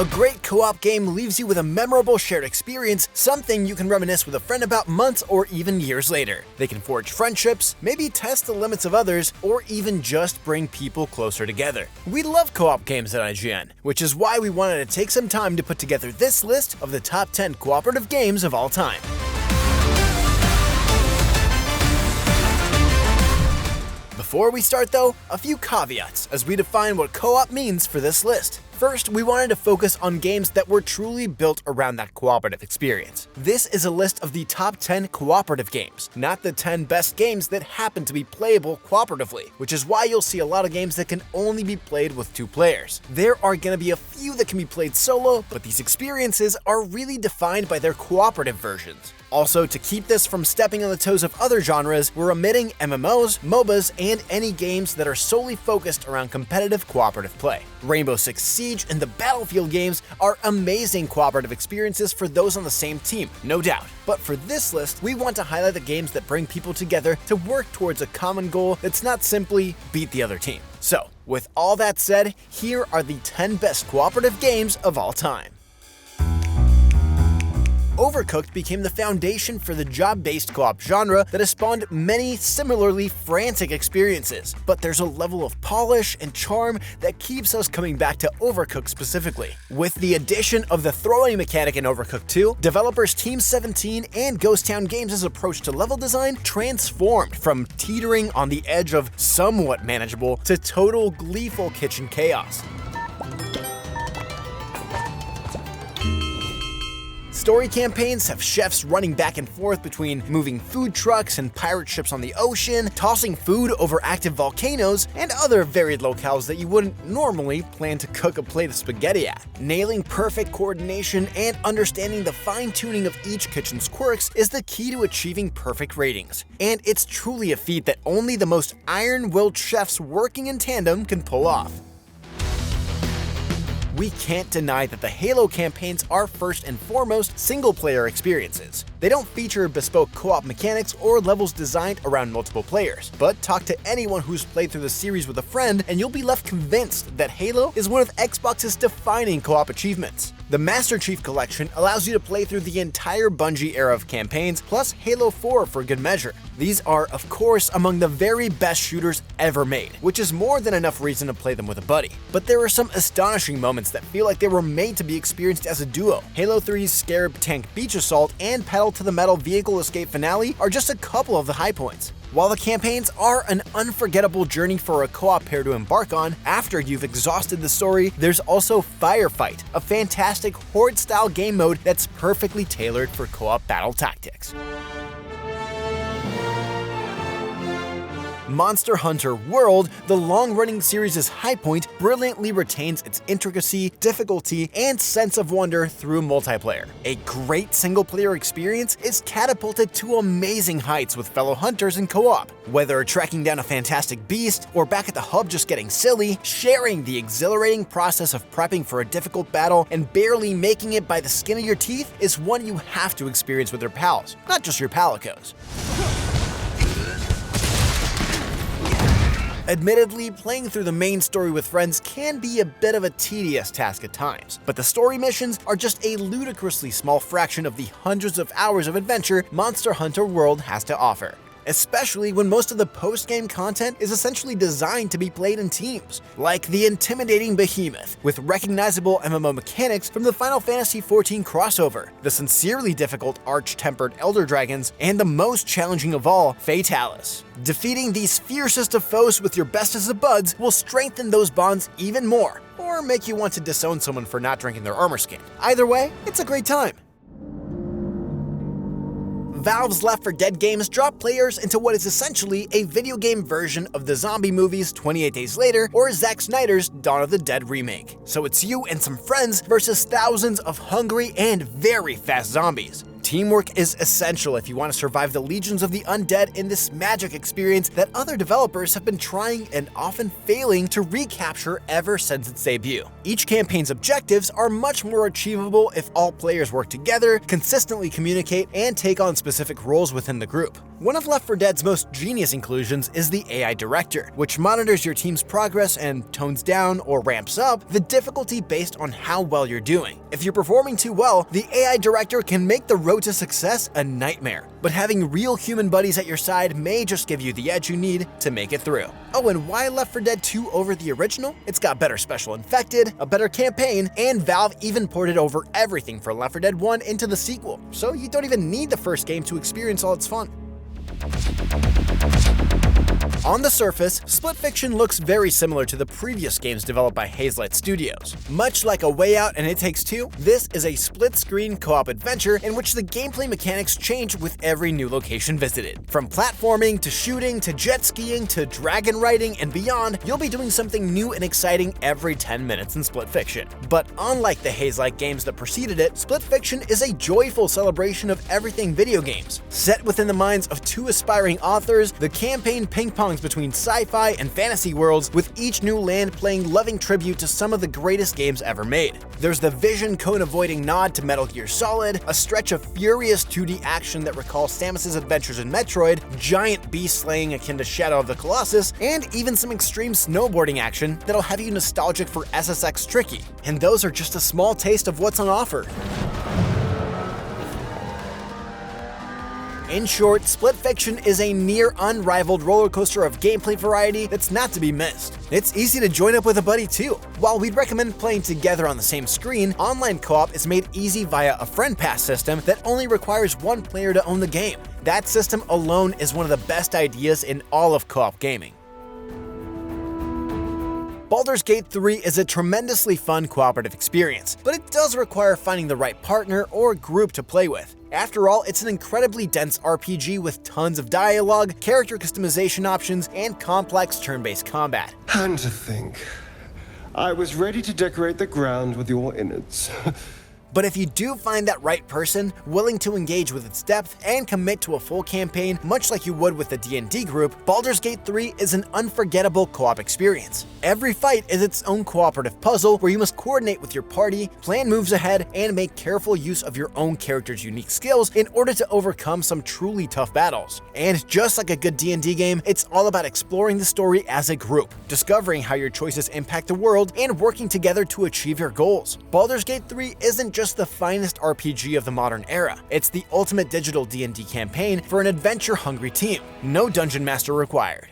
A great co-op game leaves you with a memorable shared experience, something you can reminisce with a friend about months or even years later. They can forge friendships, maybe test the limits of others, or even just bring people closer together. We love co-op games at IGN, which is why we wanted to take some time to put together this list of the top 10 cooperative games of all time. Before we start though, a few caveats as we define what co-op means for this list. First, we wanted to focus on games that were truly built around that cooperative experience. This is a list of the top 10 cooperative games, not the 10 best games that happen to be playable cooperatively, which is why you'll see a lot of games that can only be played with 2 players. There are going to be a few that can be played solo, but these experiences are really defined by their cooperative versions. Also, to keep this from stepping on the toes of other genres, we're omitting MMOs, MOBAs, and any games that are solely focused around competitive cooperative play. Rainbow Six Siege and the Battlefield games are amazing cooperative experiences for those on the same team, no doubt. But for this list, we want to highlight the games that bring people together to work towards a common goal that's not simply beat the other team. So, with all that said, here are the 10 best cooperative games of all time. Overcooked became the foundation for the job-based co-op genre that has spawned many similarly frantic experiences, but there's a level of polish and charm that keeps us coming back to Overcooked specifically. With the addition of the throwing mechanic in Overcooked 2, developers Team 17 and Ghost Town Games' approach to level design transformed from teetering on the edge of somewhat manageable to total gleeful kitchen chaos. Story campaigns have chefs running back and forth between moving food trucks and pirate ships on the ocean, tossing food over active volcanoes, and other varied locales that you wouldn't normally plan to cook a plate of spaghetti at. Nailing perfect coordination and understanding the fine-tuning of each kitchen's quirks is the key to achieving perfect ratings. And it's truly a feat that only the most iron-willed chefs working in tandem can pull off. We can't deny that the Halo campaigns are first and foremost single-player experiences. They don't feature bespoke co-op mechanics or levels designed around multiple players, but talk to anyone who's played through the series with a friend and you'll be left convinced that Halo is one of Xbox's defining co-op achievements. The Master Chief Collection allows you to play through the entire Bungie era of campaigns, plus Halo 4 for good measure. These are, of course, among the very best shooters ever made, which is more than enough reason to play them with a buddy. But there are some astonishing moments that feel like they were made to be experienced as a duo. Halo 3's Scarab Tank Beach Assault and Pedal to the Metal Vehicle Escape finale are just a couple of the high points. While the campaigns are an unforgettable journey for a co-op pair to embark on, after you've exhausted the story, there's also Firefight, a fantastic Horde-style game mode that's perfectly tailored for co-op battle tactics. Monster Hunter World, the long-running series' high point, brilliantly retains its intricacy, difficulty, and sense of wonder through multiplayer. A great single-player experience is catapulted to amazing heights with fellow hunters in co-op. Whether tracking down a fantastic beast, or back at the hub just getting silly, sharing the exhilarating process of prepping for a difficult battle and barely making it by the skin of your teeth is one you have to experience with your pals, not just your palicos. Admittedly, playing through the main story with friends can be a bit of a tedious task at times, but the story missions are just a ludicrously small fraction of the hundreds of hours of adventure Monster Hunter World has to offer. Especially when most of the post-game content is essentially designed to be played in teams, like the intimidating Behemoth, with recognizable MMO mechanics from the Final Fantasy XIV crossover, the sincerely difficult Arch-Tempered Elder Dragons, and the most challenging of all, Fatalis. Defeating these fiercest of foes with your bestest of buds will strengthen those bonds even more, or make you want to disown someone for not drinking their armor skin. Either way, it's a great time. Valve's Left 4 Dead games drop players into what is essentially a video game version of the zombie movies 28 Days Later or Zack Snyder's Dawn of the Dead remake. So it's you and some friends versus thousands of hungry and very fast zombies. Teamwork is essential if you want to survive the legions of the undead in this magic experience that other developers have been trying and often failing to recapture ever since its debut. Each campaign's objectives are much more achievable if all players work together, consistently communicate, and take on specific roles within the group. One of Left 4 Dead's most genius inclusions is the AI Director, which monitors your team's progress and tones down or ramps up the difficulty based on how well you're doing. If you're performing too well, the AI Director can make the road to success a nightmare. But having real human buddies at your side may just give you the edge you need to make it through. Oh, and why Left 4 Dead 2 over the original? It's got better special infected, a better campaign, and Valve even ported over everything for Left 4 Dead 1 into the sequel, so you don't even need the first game to experience all its fun. On the surface, Split Fiction looks very similar to the previous games developed by Hazelight Studios. Much like A Way Out and It Takes Two, this is a split-screen co-op adventure in which the gameplay mechanics change with every new location visited. From platforming to shooting to jet skiing to dragon riding and beyond, you'll be doing something new and exciting every 10 minutes in Split Fiction. But unlike the Hazelight games that preceded it, Split Fiction is a joyful celebration of everything video games. Set within the minds of two aspiring authors, the campaign ping-pongs between sci-fi and fantasy worlds, with each new land playing loving tribute to some of the greatest games ever made. There's the vision cone-avoiding nod to Metal Gear Solid, a stretch of furious 2D action that recalls Samus's adventures in Metroid, giant beast slaying akin to Shadow of the Colossus, and even some extreme snowboarding action that'll have you nostalgic for SSX Tricky. And those are just a small taste of what's on offer. In short, Split Fiction is a near unrivaled roller coaster of gameplay variety that's not to be missed. It's easy to join up with a buddy too. While we'd recommend playing together on the same screen, online co-op is made easy via a friend pass system that only requires one player to own the game. That system alone is one of the best ideas in all of co-op gaming. Baldur's Gate 3 is a tremendously fun cooperative experience, but it does require finding the right partner or group to play with. After all, it's an incredibly dense RPG with tons of dialogue, character customization options, and complex turn-based combat. And to think, I was ready to decorate the ground with your innards. But if you do find that right person, willing to engage with its depth and commit to a full campaign, much like you would with a D&D group, Baldur's Gate 3 is an unforgettable co-op experience. Every fight is its own cooperative puzzle where you must coordinate with your party, plan moves ahead, and make careful use of your own character's unique skills in order to overcome some truly tough battles. And just like a good D&D game, it's all about exploring the story as a group, discovering how your choices impact the world, and working together to achieve your goals. Baldur's Gate 3 isn't just the finest RPG of the modern era. It's the ultimate digital D&D campaign for an adventure-hungry team. No dungeon master required.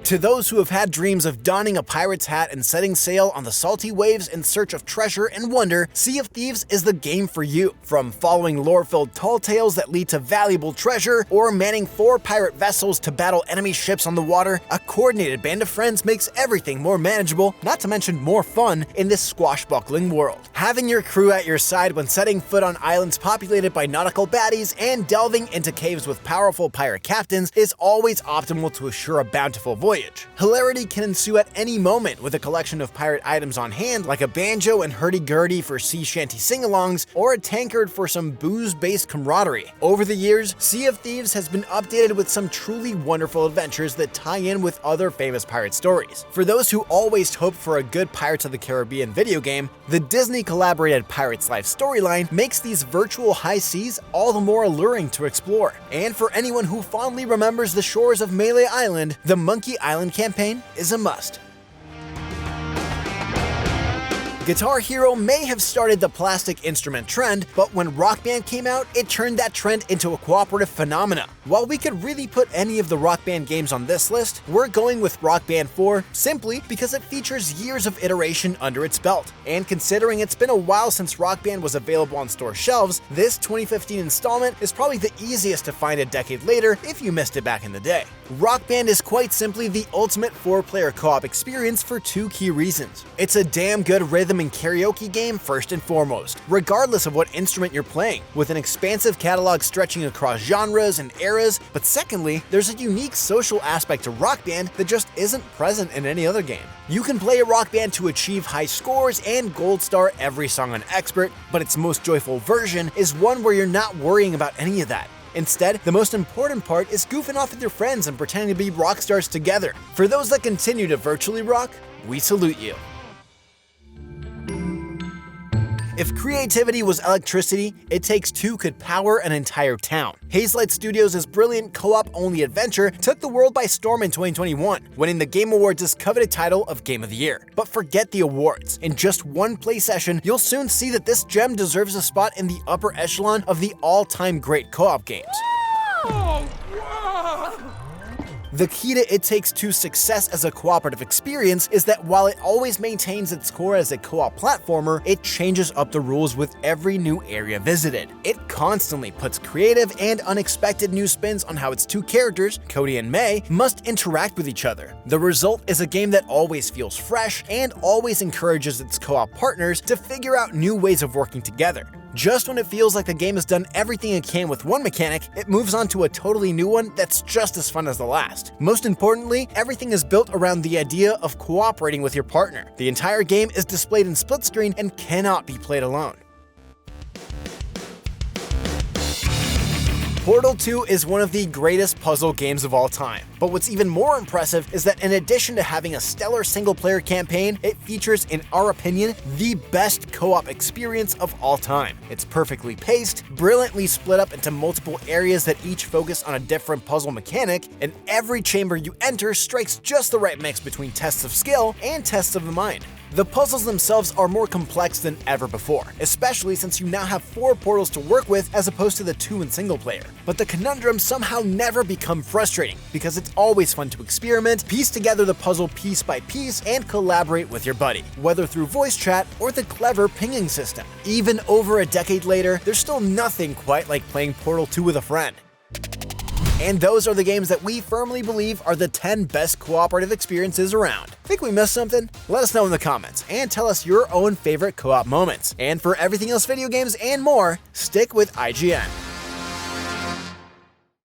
To those who have had dreams of donning a pirate's hat and setting sail on the salty waves in search of treasure and wonder, Sea of Thieves is the game for you. From following lore-filled tall tales that lead to valuable treasure, or manning 4 pirate vessels to battle enemy ships on the water, a coordinated band of friends makes everything more manageable, not to mention more fun, in this swashbuckling world. Having your crew at your side when setting foot on islands populated by nautical baddies and delving into caves with powerful pirate captains is always optimal to assure a bountiful voyage. Hilarity can ensue at any moment with a collection of pirate items on hand, like a banjo and hurdy-gurdy for sea shanty sing-alongs, or a tankard for some booze-based camaraderie. Over the years, Sea of Thieves has been updated with some truly wonderful adventures that tie in with other famous pirate stories. For those who always hoped for a good Pirates of the Caribbean video game, the Disney-collaborated Pirates Life storyline makes these virtual high seas all the more alluring to explore. And for anyone who fondly remembers the shores of Melee Island, the Monkey Island campaign is a must. Guitar Hero may have started the plastic instrument trend, but when Rock Band came out, it turned that trend into a cooperative phenomena. While we could really put any of the Rock Band games on this list, we're going with Rock Band 4 simply because it features years of iteration under its belt. And considering it's been a while since Rock Band was available on store shelves, this 2015 installment is probably the easiest to find a decade later if you missed it back in the day. Rock Band is quite simply the ultimate 4-player co-op experience for 2 key reasons. It's a damn good rhythm and karaoke game first and foremost, regardless of what instrument you're playing, with an expansive catalog stretching across genres and eras, but secondly, there's a unique social aspect to Rock Band that just isn't present in any other game. You can play a Rock Band to achieve high scores and gold star every song on Expert, but its most joyful version is one where you're not worrying about any of that. Instead, the most important part is goofing off with your friends and pretending to be rock stars together. For those that continue to virtually rock, we salute you. If creativity was electricity, It Takes Two could power an entire town. Hazelight Studios' brilliant co-op-only adventure took the world by storm in 2021, winning the Game Awards' coveted title of Game of the Year. But forget the awards. In just one play session, you'll soon see that this gem deserves a spot in the upper echelon of the all-time great co-op games. The key to It Takes Two's success as a cooperative experience is that while it always maintains its core as a co-op platformer, it changes up the rules with every new area visited. It constantly puts creative and unexpected new spins on how its two characters, Cody and May, must interact with each other. The result is a game that always feels fresh and always encourages its co-op partners to figure out new ways of working together. Just when it feels like the game has done everything it can with one mechanic, it moves on to a totally new one that's just as fun as the last. Most importantly, everything is built around the idea of cooperating with your partner. The entire game is displayed in split screen and cannot be played alone. Portal 2 is one of the greatest puzzle games of all time, but what's even more impressive is that in addition to having a stellar single-player campaign, it features, in our opinion, the best co-op experience of all time. It's perfectly paced, brilliantly split up into multiple areas that each focus on a different puzzle mechanic, and every chamber you enter strikes just the right mix between tests of skill and tests of the mind. The puzzles themselves are more complex than ever before, especially since you now have 4 portals to work with as opposed to the 2 in single player. But the conundrums somehow never become frustrating, because it's always fun to experiment, piece together the puzzle piece by piece, and collaborate with your buddy, whether through voice chat or the clever pinging system. Even over a decade later, there's still nothing quite like playing Portal 2 with a friend. And those are the games that we firmly believe are the 10 best cooperative experiences around. Think we missed something? Let us know in the comments, and tell us your own favorite co-op moments. And for everything else video games and more, stick with IGN.